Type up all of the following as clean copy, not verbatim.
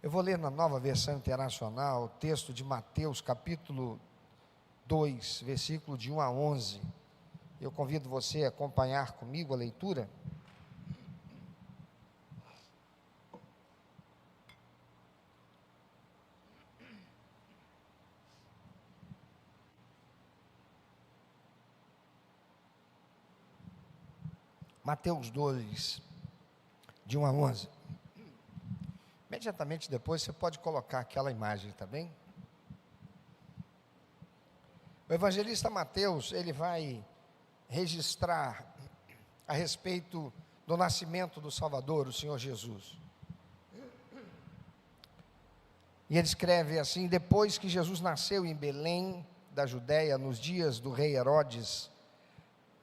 Eu vou ler na Nova Versão Internacional o texto de Mateus, capítulo 2, versículo de 1 a 11. Eu convido você a acompanhar comigo a leitura. Mateus 2, de 1 a 11. Imediatamente depois você pode colocar aquela imagem, tá bem? O evangelista Mateus, ele vai registrar a respeito do nascimento do Salvador, o Senhor Jesus. E ele escreve assim: depois que Jesus nasceu em Belém da Judéia, nos dias do rei Herodes,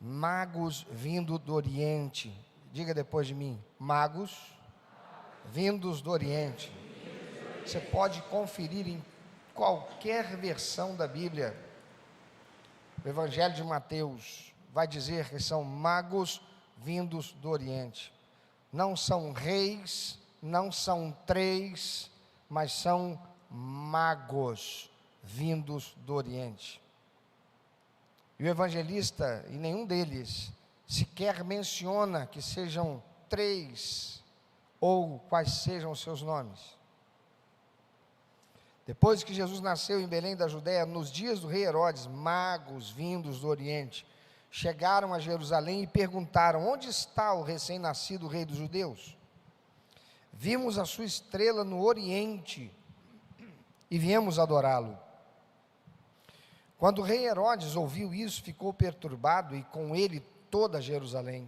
magos vindo do Oriente, diga depois de mim, magos vindos do Oriente. Você pode conferir em qualquer versão da Bíblia. O Evangelho de Mateus vai dizer que são magos vindos do Oriente. Não são reis, não são três, mas são magos vindos do Oriente. E o evangelista, em nenhum deles, sequer menciona que sejam três, ou quais sejam os seus nomes. Depois que Jesus nasceu em Belém da Judéia, nos dias do rei Herodes, magos vindos do Oriente chegaram a Jerusalém e perguntaram: onde está o recém-nascido rei dos judeus? Vimos a sua estrela no Oriente e viemos adorá-lo. Quando o rei Herodes ouviu isso, ficou perturbado, e com ele toda Jerusalém.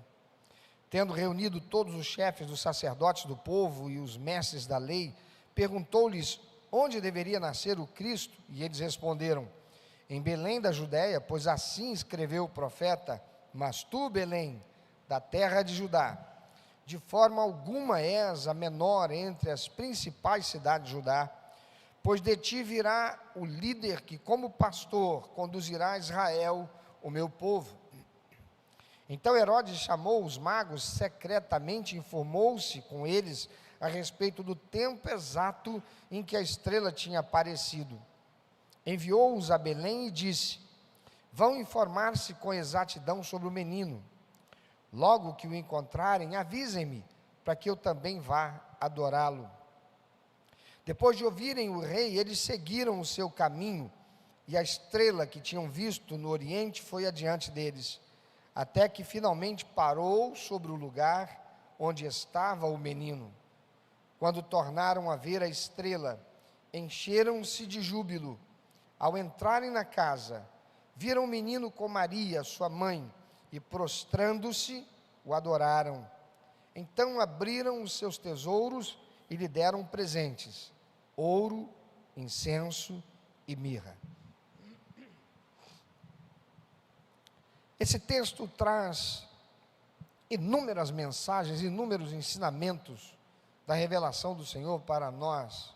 Tendo reunido todos os chefes dos sacerdotes do povo e os mestres da lei, perguntou-lhes onde deveria nascer o Cristo, e eles responderam: em Belém da Judéia, pois assim escreveu o profeta: mas tu, Belém, da terra de Judá, de forma alguma és a menor entre as principais cidades de Judá, pois de ti virá o líder que, como pastor, conduzirá Israel, o meu povo. Então Herodes chamou os magos secretamente, informou-se com eles a respeito do tempo exato em que a estrela tinha aparecido. Enviou-os a Belém e disse: vão informar-se com exatidão sobre o menino. Logo que o encontrarem, avisem-me, para que eu também vá adorá-lo. Depois de ouvirem o rei, eles seguiram o seu caminho, e a estrela que tinham visto no Oriente foi adiante deles, até que finalmente parou sobre o lugar onde estava o menino. Quando tornaram a ver a estrela, encheram-se de júbilo. Ao entrarem na casa, viram o menino com Maria, sua mãe, e prostrando-se, o adoraram. Então abriram os seus tesouros e lhe deram presentes: ouro, incenso e mirra. Esse texto traz inúmeras mensagens, inúmeros ensinamentos da revelação do Senhor para nós.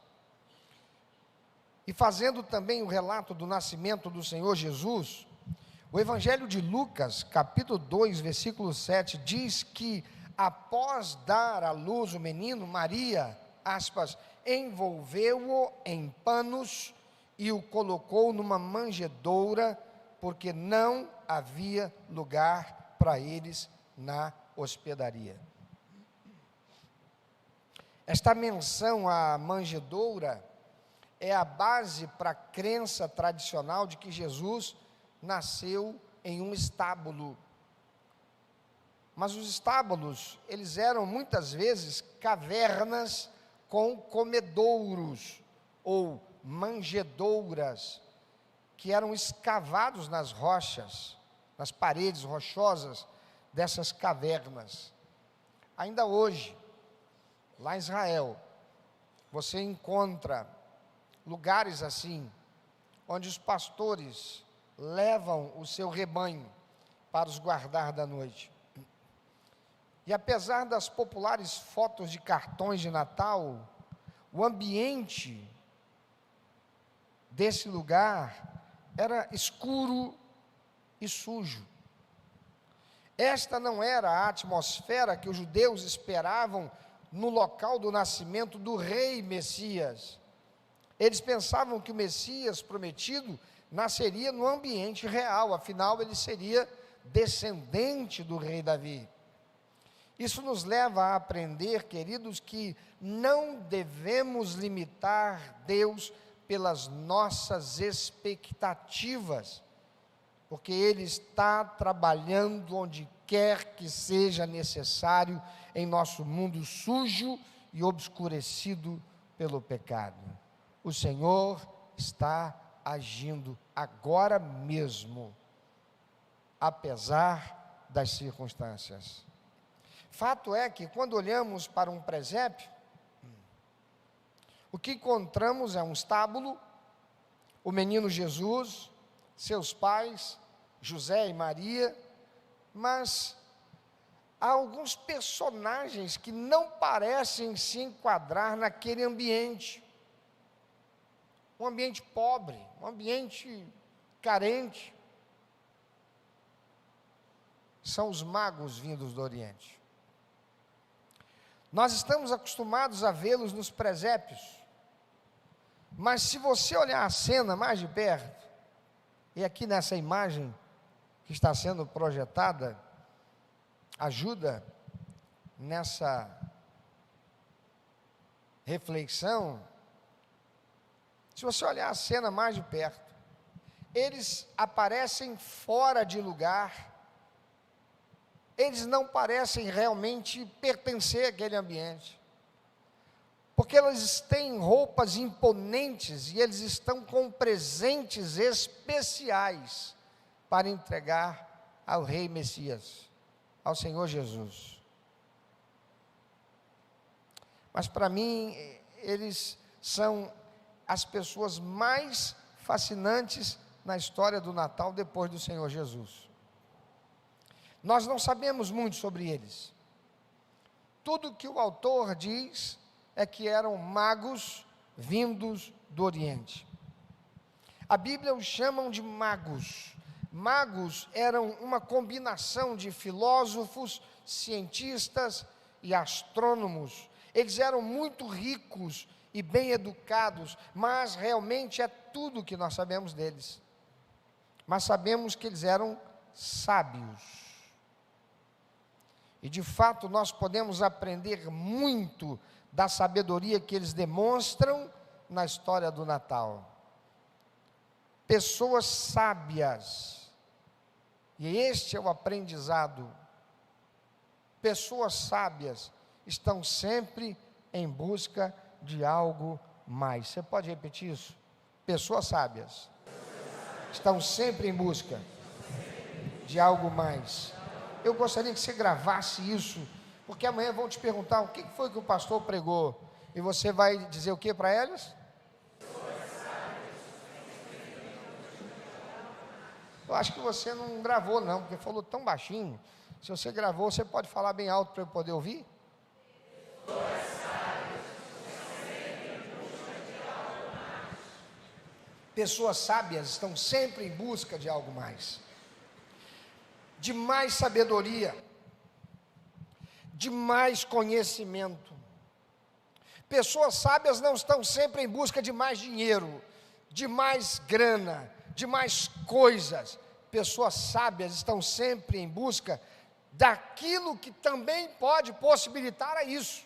E fazendo também o relato do nascimento do Senhor Jesus, o Evangelho de Lucas, capítulo 2, versículo 7, diz que após dar à luz o menino, Maria, aspas, envolveu-o em panos e o colocou numa manjedoura, porque não havia lugar para eles na hospedaria. Esta menção à manjedoura é a base para a crença tradicional de que Jesus nasceu em um estábulo. Mas os estábulos, eles eram muitas vezes cavernas com comedouros ou manjedouras, que eram escavados nas rochas, nas paredes rochosas dessas cavernas. Ainda hoje, lá em Israel, você encontra lugares assim, onde os pastores levam o seu rebanho para os guardar da noite. E apesar das populares fotos de cartões de Natal, o ambiente desse lugar era escuro e sujo. Esta não era a atmosfera que os judeus esperavam no local do nascimento do rei Messias. Eles pensavam que o Messias prometido nasceria no ambiente real, afinal ele seria descendente do rei Davi. Isso nos leva a aprender, queridos, que não devemos limitar Deus pelas nossas expectativas, porque Ele está trabalhando onde quer que seja necessário em nosso mundo sujo e obscurecido pelo pecado. O Senhor está agindo agora mesmo, apesar das circunstâncias. Fato é que quando olhamos para um presépio, o que encontramos é um estábulo, o menino Jesus, seus pais, José e Maria, mas há alguns personagens que não parecem se enquadrar naquele ambiente. Um ambiente pobre, um ambiente carente. São os magos vindos do Oriente. Nós estamos acostumados a vê-los nos presépios, mas se você olhar a cena mais de perto, e aqui nessa imagem que está sendo projetada, ajuda nessa reflexão. Se você olhar a cena mais de perto, eles aparecem fora de lugar, eles não parecem realmente pertencer àquele ambiente, porque eles têm roupas imponentes e eles estão com presentes especiais para entregar ao Rei Messias, ao Senhor Jesus. Mas para mim, eles são as pessoas mais fascinantes na história do Natal depois do Senhor Jesus. Nós não sabemos muito sobre eles. Tudo que o autor diz é que eram magos vindos do Oriente. A Bíblia os chamam de magos. Magos eram uma combinação de filósofos, cientistas e astrônomos. Eles eram muito ricos e bem educados, mas realmente é tudo que nós sabemos deles. Mas sabemos que eles eram sábios. E de fato nós podemos aprender muito da sabedoria que eles demonstram na história do Natal. Pessoas sábias, e este é o aprendizado. Pessoas sábias estão sempre em busca de algo mais. Você pode repetir isso? Pessoas sábias estão sempre em busca de algo mais. Eu gostaria que você gravasse isso, porque amanhã vão te perguntar o que foi que o pastor pregou, e você vai dizer o que para eles? Eu acho que você não gravou não, porque falou tão baixinho. Se você gravou, você pode falar bem alto para eu poder ouvir? Pessoas sábias estão sempre em busca de algo mais. De mais sabedoria, de mais conhecimento. Pessoas sábias não estão sempre em busca de mais dinheiro, de mais grana, de mais coisas. Pessoas sábias estão sempre em busca daquilo que também pode possibilitar a isso.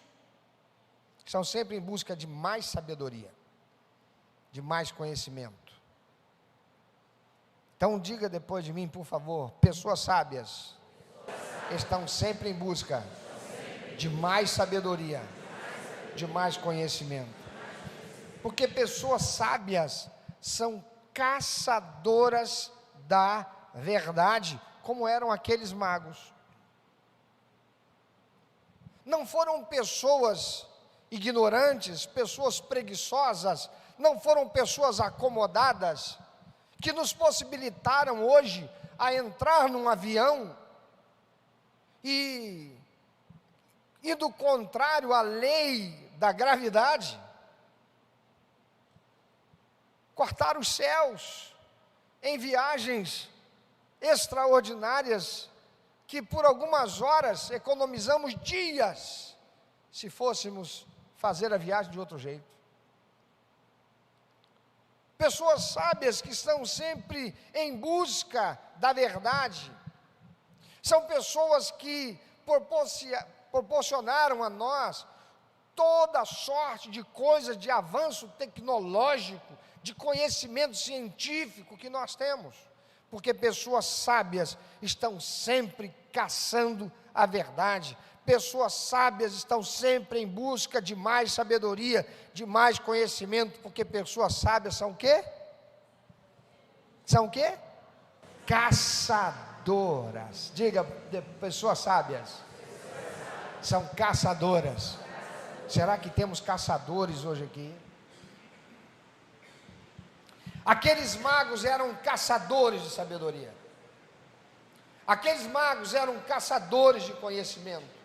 Estão sempre em busca de mais sabedoria, de mais conhecimento. Então diga depois de mim, por favor, pessoas sábias estão sempre em busca de mais sabedoria, de mais conhecimento. Porque pessoas sábias são caçadoras da verdade, como eram aqueles magos. Não foram pessoas ignorantes, pessoas preguiçosas, não foram pessoas acomodadas, que nos possibilitaram hoje a entrar num avião e indo contrário à lei da gravidade, cortar os céus em viagens extraordinárias, que por algumas horas economizamos dias se fôssemos fazer a viagem de outro jeito. Pessoas sábias que estão sempre em busca da verdade, são pessoas que proporcionaram a nós toda sorte de coisas, de avanço tecnológico, de conhecimento científico que nós temos, porque pessoas sábias estão sempre caçando a verdade, pessoas sábias estão sempre em busca de mais sabedoria, de mais conhecimento, porque pessoas sábias são o quê? São o quê? Caçadoras. Diga, pessoas sábias são caçadoras. Será que temos caçadores hoje aqui? Aqueles magos eram caçadores de sabedoria. Aqueles magos eram caçadores de conhecimento.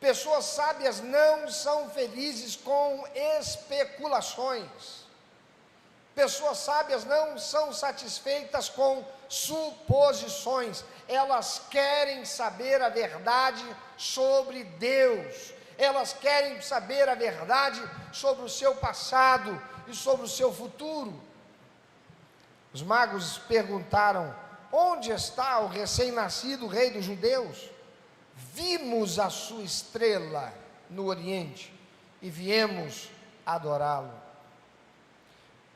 Pessoas sábias não são felizes com especulações. Pessoas sábias não são satisfeitas com suposições. Elas querem saber a verdade sobre Deus. Elas querem saber a verdade sobre o seu passado e sobre o seu futuro. Os magos perguntaram: onde está o recém-nascido rei dos judeus? Vimos a sua estrela no Oriente e viemos adorá-lo.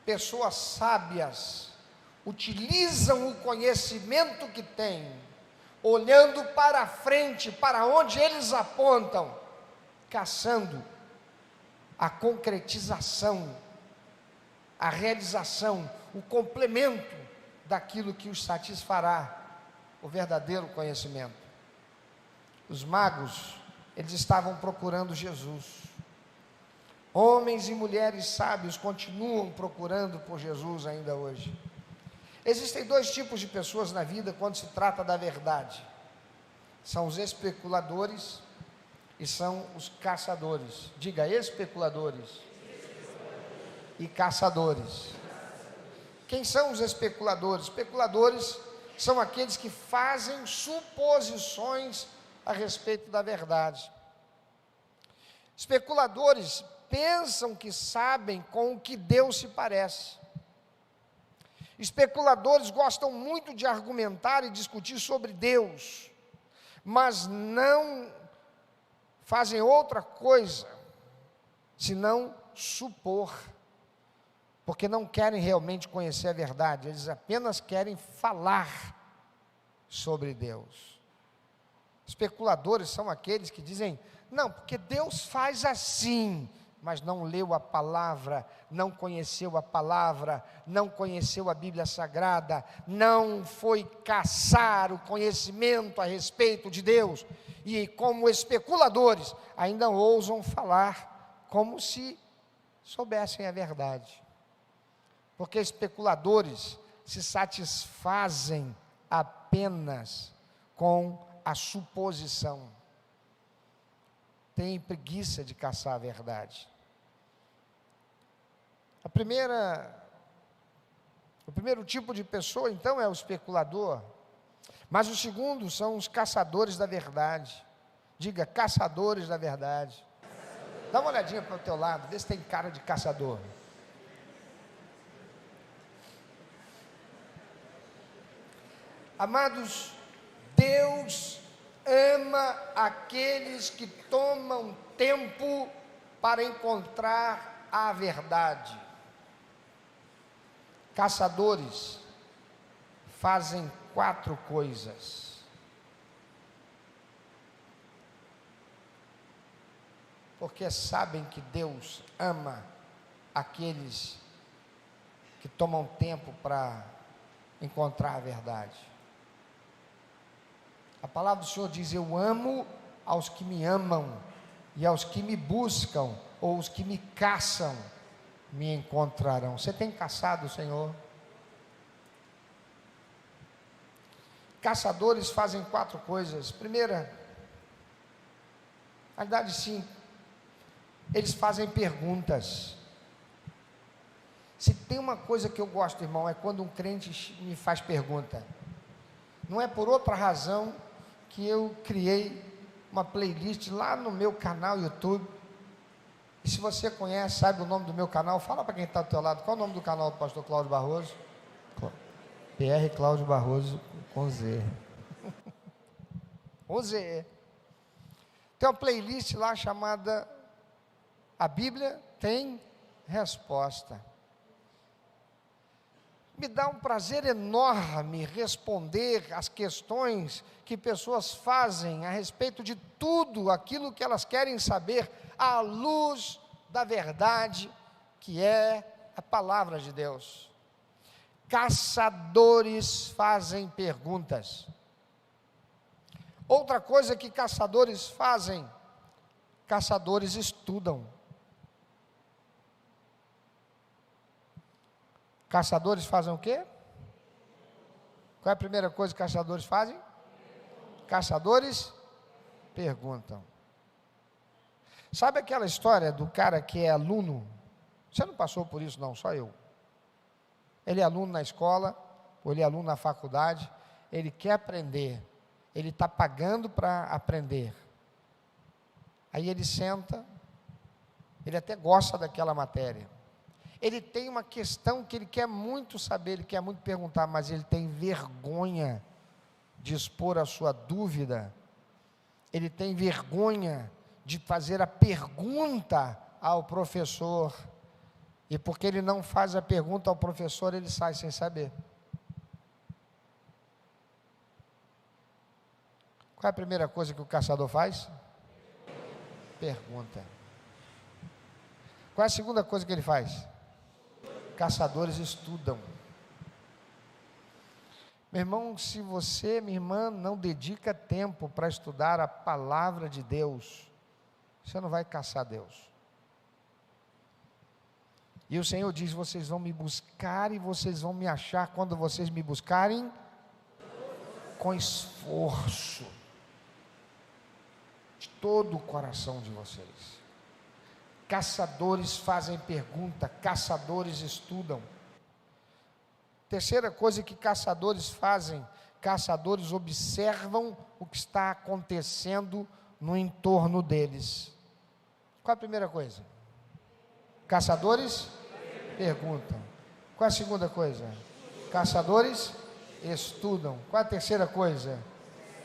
Pessoas sábias utilizam o conhecimento que têm, olhando para frente, para onde eles apontam, caçando a concretização, a realização, o complemento daquilo que os satisfará, o verdadeiro conhecimento. Os magos, eles estavam procurando Jesus. Homens e mulheres sábios continuam procurando por Jesus ainda hoje. Existem dois tipos de pessoas na vida quando se trata da verdade: são os especuladores e são os caçadores. Diga, especuladores e caçadores. Quem são os especuladores? Especuladores são aqueles que fazem suposições a respeito da verdade. Especuladores pensam que sabem com o que Deus se parece. Especuladores gostam muito de argumentar e discutir sobre Deus, mas não fazem outra coisa senão supor, porque não querem realmente conhecer a verdade, eles apenas querem falar sobre Deus. Especuladores são aqueles que dizem: não, porque Deus faz assim, mas não leu a palavra, não conheceu a palavra, não conheceu a Bíblia Sagrada, não foi caçar o conhecimento a respeito de Deus, e como especuladores, ainda ousam falar como se soubessem a verdade, porque especuladores se satisfazem apenas com a suposição, têm preguiça de caçar a verdade. O primeiro tipo de pessoa, então, é o especulador, mas o segundo são os caçadores da verdade. Diga, caçadores da verdade. Dá uma olhadinha para o teu lado, vê se tem cara de caçador. Amados, Deus ama aqueles que tomam tempo para encontrar a verdade. Caçadores fazem 4 coisas. Porque sabem que Deus ama aqueles que tomam tempo para encontrar a verdade. A palavra do Senhor diz: eu amo aos que me amam, e aos que me buscam, ou os que me caçam, me encontrarão. Você tem caçado o Senhor? Caçadores fazem 4 coisas. Primeira, na verdade, 5. Eles fazem perguntas. Se tem uma coisa que eu gosto, irmão, é quando um crente me faz pergunta. Não é por outra razão que eu criei uma playlist lá no meu canal YouTube. E se você conhece, sabe o nome do meu canal, fala para quem está do teu lado, qual é o nome do canal do pastor Cláudio Barroso? PR Cláudio Barroso com Z. Com Z. Tem uma playlist lá chamada A Bíblia Tem Resposta. Me dá um prazer enorme responder as questões que pessoas fazem a respeito de tudo aquilo que elas querem saber, à luz da verdade que é a palavra de Deus. Caçadores fazem perguntas. Outra coisa que caçadores fazem, caçadores estudam. Caçadores fazem o quê? Qual é a primeira coisa que caçadores fazem? Caçadores perguntam. Sabe aquela história do cara que é aluno? Você não passou por isso não, só eu. Ele é aluno na escola, ou ele é aluno na faculdade, ele quer aprender, ele está pagando para aprender. Aí ele senta, ele até gosta daquela matéria. Ele tem uma questão que ele quer muito saber, ele quer muito perguntar, mas ele tem vergonha de expor a sua dúvida, ele tem vergonha de fazer a pergunta ao professor, e porque ele não faz a pergunta ao professor, ele sai sem saber. Qual é a primeira coisa que o caçador faz? Pergunta. Qual é a segunda coisa que ele faz? Caçadores estudam. Meu irmão, se você, minha irmã, não dedica tempo para estudar a palavra de Deus, você não vai caçar Deus. E o Senhor diz: vocês vão me buscar e vocês vão me achar quando vocês me buscarem com esforço, de todo o coração de vocês. Caçadores fazem pergunta, caçadores estudam. Terceira coisa que caçadores fazem, caçadores observam o que está acontecendo no entorno deles. Qual a primeira coisa? Caçadores perguntam. Qual a segunda coisa? Caçadores estudam. Qual a terceira coisa?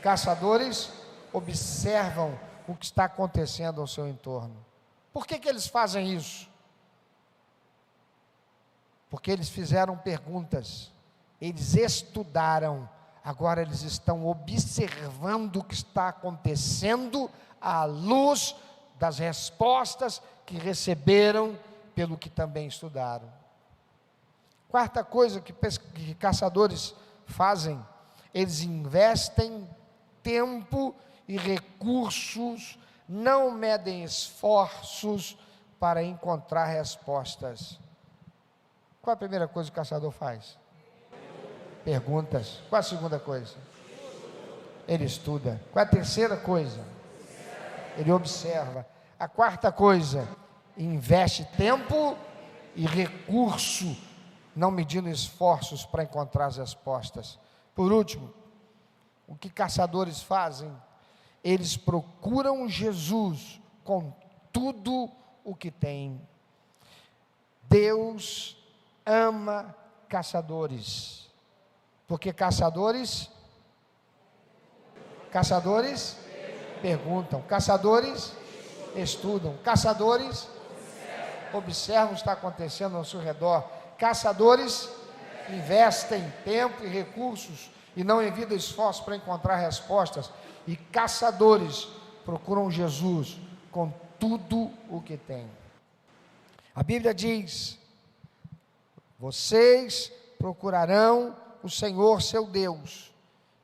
Caçadores observam o que está acontecendo ao seu entorno. Por que eles fazem isso? Porque eles fizeram perguntas, eles estudaram, agora eles estão observando o que está acontecendo à luz das respostas que receberam pelo que também estudaram. Quarta coisa que caçadores fazem, eles investem tempo e recursos, não medem esforços para encontrar respostas. Qual a primeira coisa que o caçador faz? Perguntas. Qual a segunda coisa? Ele estuda. Qual a terceira coisa? Ele observa. A quarta coisa, investe tempo e recurso, não medindo esforços para encontrar as respostas. Por último, o que caçadores fazem? Eles procuram Jesus com tudo o que têm. Deus ama caçadores, porque caçadores perguntam, caçadores estudam, caçadores observam o que está acontecendo ao seu redor, caçadores investem tempo e recursos e não envidam esforço para encontrar respostas, e caçadores procuram Jesus com tudo o que têm. A Bíblia diz: vocês procurarão o Senhor seu Deus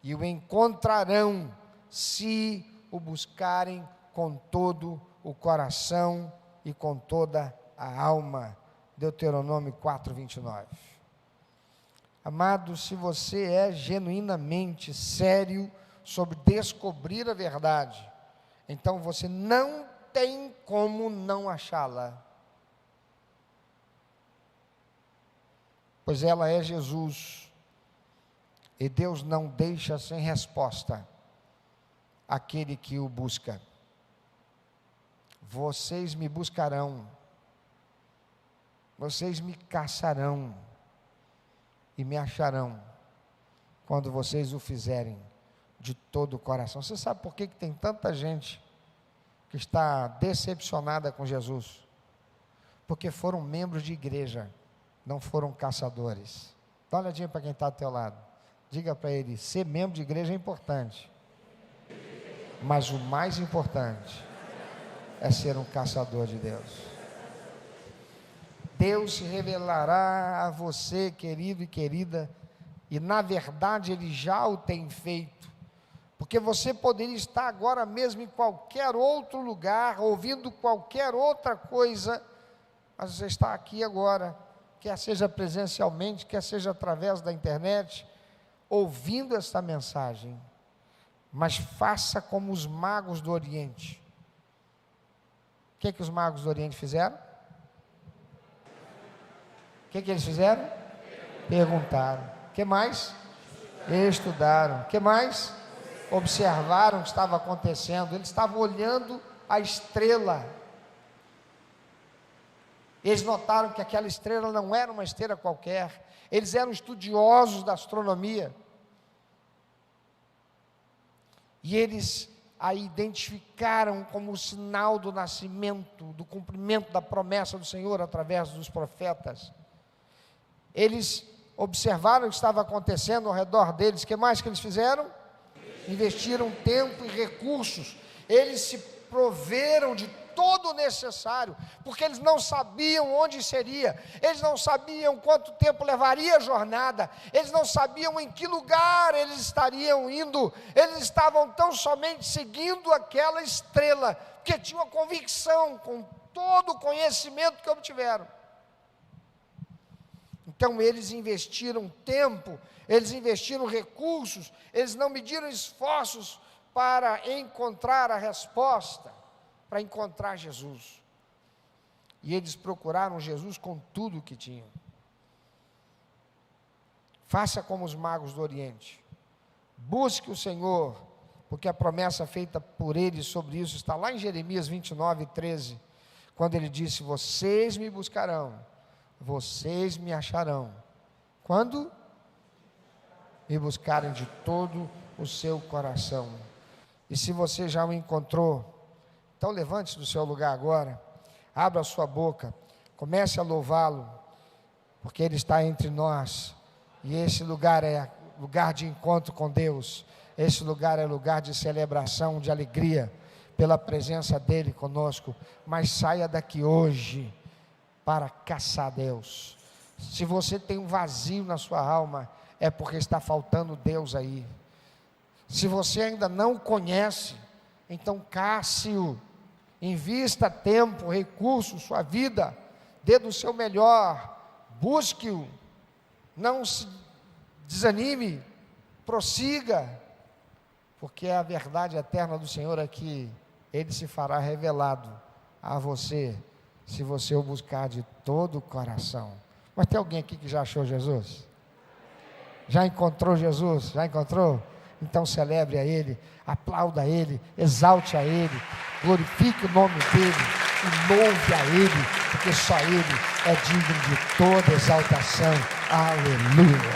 e o encontrarão se o buscarem com todo o coração e com toda a alma. Deuteronômio 4:29. Amado, se você é genuinamente sério sobre descobrir a verdade, então você não tem como não achá-la, pois ela é Jesus, e Deus não deixa sem resposta aquele que o busca. Vocês me buscarão, vocês me caçarão e me acharão, quando vocês o fizerem de todo o coração. Você sabe por que tem tanta gente que está decepcionada com Jesus? Porque foram membros de igreja, não foram caçadores. Dá uma olhadinha para quem está do teu lado. Diga para ele: ser membro de igreja é importante, mas o mais importante é ser um caçador de Deus. Deus se revelará a você, querido e querida, e na verdade Ele já o tem feito, porque você poderia estar agora mesmo em qualquer outro lugar, ouvindo qualquer outra coisa, mas você está aqui agora, quer seja presencialmente, quer seja através da internet, ouvindo esta mensagem. Mas faça como os magos do Oriente. O que os magos do Oriente fizeram? O que eles fizeram? Perguntaram. O que mais? Estudaram. O que mais? Observaram o que estava acontecendo. Eles estavam olhando a estrela. Eles notaram que aquela estrela não era uma estrela qualquer. Eles eram estudiosos da astronomia. E eles a identificaram como o sinal do nascimento, do cumprimento da promessa do Senhor através dos profetas. Eles observaram o que estava acontecendo ao redor deles. O que mais que eles fizeram? Investiram tempo e recursos. Eles se proveram de todo o necessário, porque eles não sabiam onde seria, eles não sabiam quanto tempo levaria a jornada, eles não sabiam em que lugar eles estariam indo, eles estavam tão somente seguindo aquela estrela, porque tinham a convicção, com todo o conhecimento que obtiveram. Então eles investiram tempo, eles investiram recursos, eles não mediram esforços para encontrar a resposta, para encontrar Jesus. E eles procuraram Jesus com tudo o que tinham. Faça como os magos do Oriente. Busque o Senhor, porque a promessa feita por Ele sobre isso está lá em Jeremias 29:13, quando Ele disse: vocês me buscarão, vocês me acharão, quando me buscarem de todo o seu coração. E se você já o encontrou, então levante-se do seu lugar agora, abra a sua boca, comece a louvá-lo, porque Ele está entre nós, e esse lugar é lugar de encontro com Deus, esse lugar é lugar de celebração, de alegria, pela presença dEle conosco. Mas saia daqui hoje para caçar Deus. Se você tem um vazio na sua alma, é porque está faltando Deus aí. Se você ainda não o conhece, então casse-o, invista tempo, recursos, sua vida, dê do seu melhor, busque-o, não se desanime, prossiga, porque a verdade eterna do Senhor é que Ele se fará revelado a você, se você o buscar de todo o coração. Mas tem alguém aqui que já achou Jesus? Já encontrou Jesus? Já encontrou? Então celebre a Ele, aplauda a Ele, exalte a Ele, glorifique o nome dEle e louve a Ele, porque só Ele é digno de toda exaltação. Aleluia.